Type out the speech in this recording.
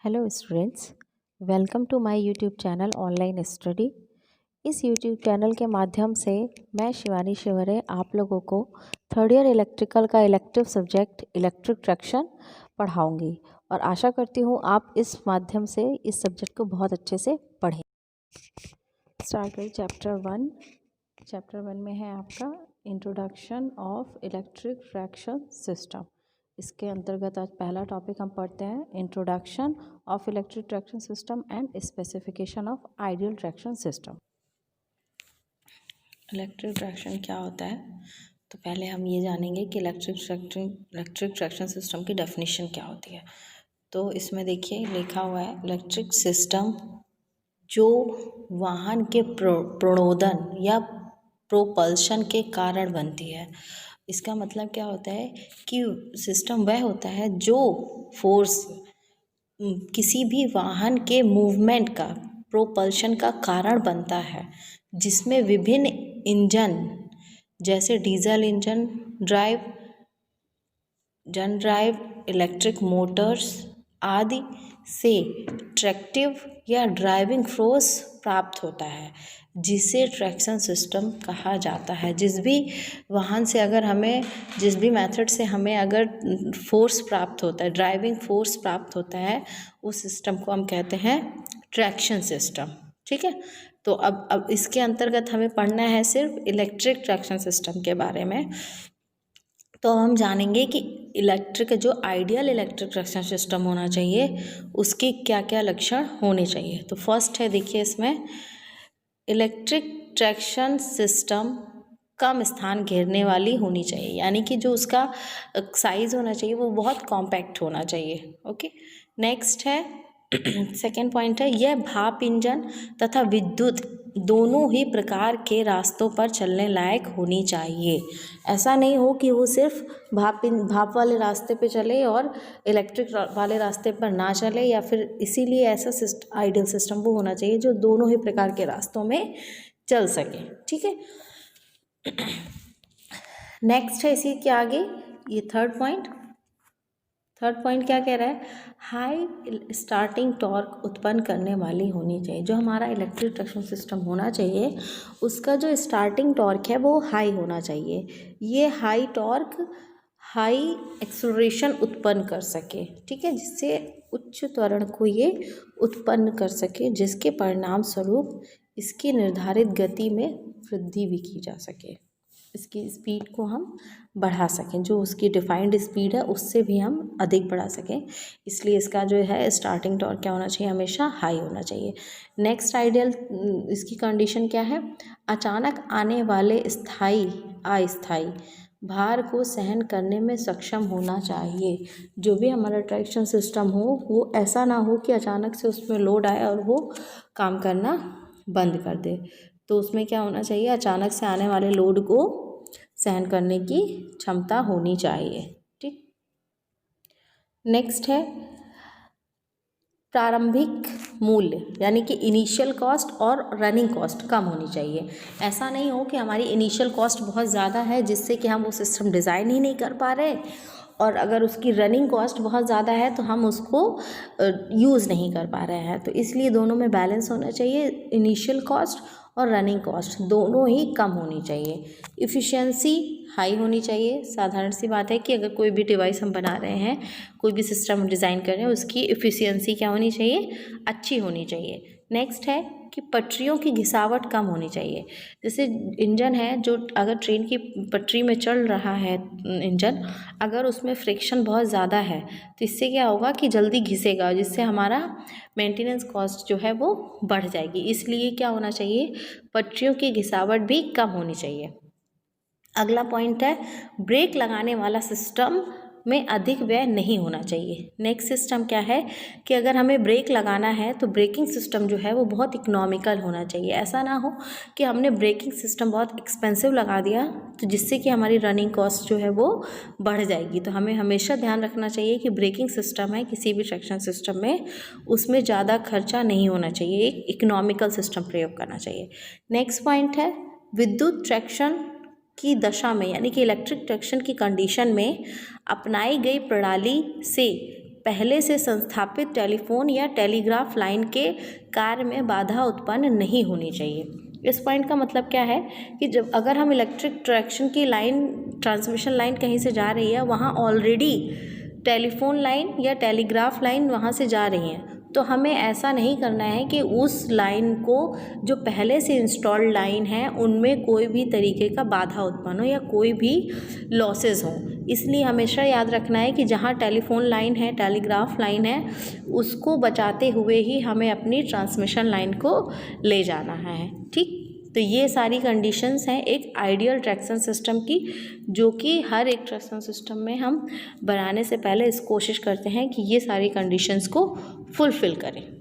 Hello students, welcome to my YouTube channel online study. इस YouTube channel के माध्यम से मैं शिवानी शिवरे आप लोगों को थर्ड ईयर इलेक्ट्रिकल का इलेक्टिव सब्जेक्ट इलेक्ट्रिक ट्रैक्शन पढ़ाऊंगी और आशा करती हूँ आप इस माध्यम से इस सब्जेक्ट को बहुत अच्छे से पढ़ें। स्टार्ट करें चैप्टर वन में है आपका introduction of electric traction system. इसके अंतर्गत आज पहला टॉपिक हम पढ़ते हैं introduction of electric traction system and specification of ideal traction system. Electric traction क्या होता है, तो पहले हम ये जानेंगे कि इलेक्ट्रिक ट्रैक्शन सिस्टम की डेफिनेशन क्या होती है। तो इसमें देखिए लिखा हुआ है इलेक्ट्रिक सिस्टम जो वाहन के प्रणोदन या प्रोपल्शन के कारण बनती है। इसका मतलब क्या होता है कि सिस्टम वह होता है जो फोर्स किसी भी वाहन के मूवमेंट का प्रोपल्शन का कारण बनता है, जिसमें विभिन्न इंजन जैसे डीजल इंजन जन ड्राइव इलेक्ट्रिक मोटर्स आदि से ट्रैक्टिव या ड्राइविंग फोर्स प्राप्त होता है, जिसे ट्रैक्शन सिस्टम कहा जाता है। जिस भी वाहन से अगर हमें जिस भी मेथड से हमें अगर फोर्स प्राप्त होता है, ड्राइविंग फोर्स प्राप्त होता है, उस सिस्टम को हम कहते हैं ट्रैक्शन सिस्टम। ठीक है, तो अब इसके अंतर्गत हमें पढ़ना है सिर्फ इलेक्ट्रिक ट्रैक्शन सिस्टम के बारे में। तो हम जानेंगे कि जो आइडियल इलेक्ट्रिक ट्रैक्शन सिस्टम होना चाहिए उसके क्या क्या लक्षण होने चाहिए। तो फर्स्ट है, देखिए इसमें इलेक्ट्रिक ट्रैक्शन सिस्टम कम स्थान घेरने वाली होनी चाहिए, यानी कि जो उसका साइज़ होना चाहिए वो बहुत कॉम्पैक्ट होना चाहिए। ओके, नेक्स्ट है सेकेंड पॉइंट है, यह भाप इंजन तथा विद्युत दोनों ही प्रकार के रास्तों पर चलने लायक होनी चाहिए। ऐसा नहीं हो कि वो सिर्फ भाप वाले रास्ते पे चले और इलेक्ट्रिक वाले रास्ते पर ना चले, या फिर इसीलिए ऐसा आइडियल सिस्टम वो होना चाहिए जो दोनों ही प्रकार के रास्तों में चल सके। ठीक है, नेक्स्ट है इसी के आगे ये थर्ड पॉइंट क्या कह रहा है, हाई स्टार्टिंग टॉर्क उत्पन्न करने वाली होनी चाहिए। जो हमारा इलेक्ट्रिक ट्रैक्शन सिस्टम होना चाहिए उसका जो स्टार्टिंग टॉर्क है वो हाई होना चाहिए। ये हाई टॉर्क हाई एक्सेलरेशन उत्पन्न कर सके, ठीक है, जिससे उच्च त्वरण को ये उत्पन्न कर सके, जिसके परिणाम स्वरूप इसकी निर्धारित गति में वृद्धि भी की जा सके, इसकी स्पीड को हम बढ़ा सकें, जो उसकी डिफाइंड स्पीड है उससे भी हम अधिक बढ़ा सकें। इसलिए इसका जो है स्टार्टिंग टॉर्क क्या होना चाहिए, हमेशा हाई होना चाहिए। नेक्स्ट आइडियल इसकी कंडीशन क्या है, अचानक आने वाले अस्थाई भार को सहन करने में सक्षम होना चाहिए। जो भी हमारा ट्रैक्शन सिस्टम हो वो ऐसा ना हो कि अचानक से उसमें लोड आए और वो काम करना बंद कर दे। तो उसमें क्या होना चाहिए, अचानक से आने वाले लोड को सहन करने की क्षमता होनी चाहिए। ठीक, नेक्स्ट है प्रारंभिक मूल्य, यानी कि इनिशियल कॉस्ट और रनिंग कॉस्ट कम होनी चाहिए। ऐसा नहीं हो कि हमारी इनिशियल कॉस्ट बहुत ज़्यादा है जिससे कि हम वो सिस्टम डिज़ाइन ही नहीं कर पा रहे, और अगर उसकी रनिंग कॉस्ट बहुत ज़्यादा है तो हम उसको यूज़ नहीं कर पा रहे हैं। तो इसलिए दोनों में बैलेंस होना चाहिए, इनिशियल कॉस्ट और रनिंग कॉस्ट दोनों ही कम होनी चाहिए। इफ़िशियंसी हाई होनी चाहिए। साधारण सी बात है कि अगर कोई भी डिवाइस हम बना रहे हैं, कोई भी सिस्टम डिज़ाइन कर रहे हैं, उसकी इफ़िशियंसी क्या होनी चाहिए, अच्छी होनी चाहिए। नेक्स्ट है कि पटरियों की घिसावट कम होनी चाहिए। जैसे इंजन है, जो अगर ट्रेन की पटरी में चल रहा है इंजन, अगर उसमें फ्रिक्शन बहुत ज़्यादा है तो इससे क्या होगा कि जल्दी घिसेगा, जिससे हमारा मेंटेनेंस कॉस्ट जो है वो बढ़ जाएगी। इसलिए क्या होना चाहिए, पटरियों की घिसावट भी कम होनी चाहिए। अगला पॉइंट है, ब्रेक लगाने वाला सिस्टम में अधिक व्यय नहीं होना चाहिए। नेक्स्ट सिस्टम क्या है कि अगर हमें ब्रेक लगाना है तो ब्रेकिंग सिस्टम जो है वो बहुत इकोनॉमिकल होना चाहिए। ऐसा ना हो कि हमने ब्रेकिंग सिस्टम बहुत एक्सपेंसिव लगा दिया तो जिससे कि हमारी रनिंग कॉस्ट जो है वो बढ़ जाएगी। तो हमें हमेशा ध्यान रखना चाहिए कि ब्रेकिंग सिस्टम है किसी भी ट्रैक्शन सिस्टम में, उसमें ज़्यादा खर्चा नहीं होना चाहिए, एक इकोनॉमिकल सिस्टम प्रयोग करना चाहिए। नेक्स्ट पॉइंट है, विद्युत ट्रैक्शन की दशा में, यानी कि इलेक्ट्रिक ट्रैक्शन की कंडीशन में अपनाई गई प्रणाली से पहले से संस्थापित टेलीफोन या टेलीग्राफ लाइन के कार्य में बाधा उत्पन्न नहीं होनी चाहिए। इस पॉइंट का मतलब क्या है कि जब अगर हम इलेक्ट्रिक ट्रैक्शन की लाइन, ट्रांसमिशन लाइन कहीं से जा रही है, वहाँ ऑलरेडी टेलीफोन लाइन या टेलीग्राफ लाइन वहाँ से जा रही हैं, तो हमें ऐसा नहीं करना है कि उस लाइन को, जो पहले से इंस्टॉल्ड लाइन है, उनमें कोई भी तरीके का बाधा उत्पन्न हो या कोई भी लॉसेस हो। इसलिए हमेशा याद रखना है कि जहाँ टेलीफोन लाइन है, टेलीग्राफ लाइन है, उसको बचाते हुए ही हमें अपनी ट्रांसमिशन लाइन को ले जाना है। ठीक, तो ये सारी कंडीशंस हैं एक आइडियल ट्रैक्शन सिस्टम की, जो कि हर एक ट्रैक्शन सिस्टम में हम बनाने से पहले इस कोशिश करते हैं कि ये सारी कंडीशंस को फुलफ़िल करें।